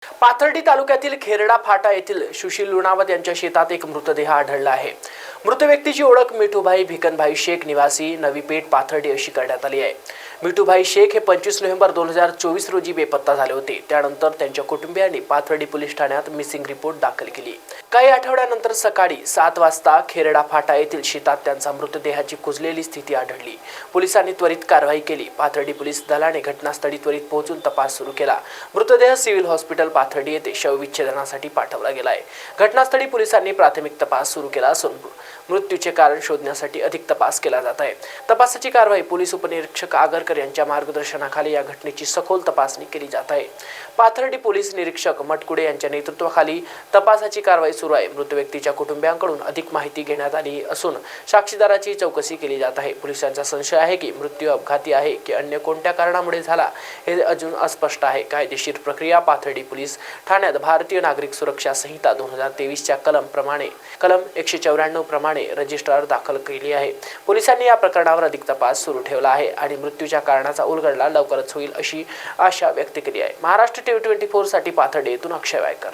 पाथर्डी तालुक्यातील खेरडा फाटा येथील सुशील लुणावत यांच्या शेतात एक मृतदेह आढळला आहे। मृत व्यक्तीची ओळख मिठूभाई भिकनभाई शेख निवासी नवीपेठ पाथर्डी अशी करण्यात आली आहे। मिठूभाई शेख हे 25 नोव्हेंबर 2024 रोजी बेपत्ता झाले होते। त्यानंतर त्यांच्या कुटुंबियांनी पाथर्डी पोलीस ठाण्यात मिसिंग रिपोर्ट दाखल केली। काही आठवड्यानंतर सकाळी 7 वाजता खेरडा फाटा येथील शेतात त्यांचा मृतदेहाची कुजलेली स्थिती आढळली। पोलिसांनी त्वरित कारवाई केली। पाथर्डी पोलीस दलाने घटनास्थळी त्वरित पोहोचून तपास सुरू केला। मृतदेह सिव्हिल हॉस्पिटल पाथर्डी येथे शवविच्छेदनासाठी पाठवला गेला आहे। घटनास्थळी पोलिसांनी प्राथमिक तपास सुरू केला असून मृत्यूचे कारण शोधण्यासाठी अधिक तपास केला जात आहे। तपासाची कारवाई पोलीस उपनिरीक्षक आगरकर यांच्या मार्गदर्शनाखाली या घटनेची सखोल तपासणी केली जात आहे। पाथर्डी पोलीस निरीक्षक मटकुडे यांच्या नेतृत्वाखाली तपासाची कारवाई सुरू आहे। मृत व्यक्तीच्या कुटुंबियांकडून अधिक माहिती घेण्यात आली असून साक्षीदाराची चौकशी केली जात आहे। पोलिसांचा संशय आहे की मृत्यू अपघाती आहे की अन्य कोणत्या कारणामुळे झाला हे अजून अस्पष्ट आहे। कायदेशीर प्रक्रिया पाथर्डी पोलीस ठाण्यात भारतीय नागरिक सुरक्षा संहिता 2023 च्या कलम 194 प्रमाणे रजिस्टर दाखल केली आहे। पोलिसांनी या प्रकरणावर अधिक तपास सुरू ठेवला आहे आणि मृत्यूच्या कारणाचा उलगडा लवकरच होईल अशी आशा व्यक्त केली आहे। महाराष्ट्र TV 24 साठी पाथर्डी येथून अक्षय वायकर।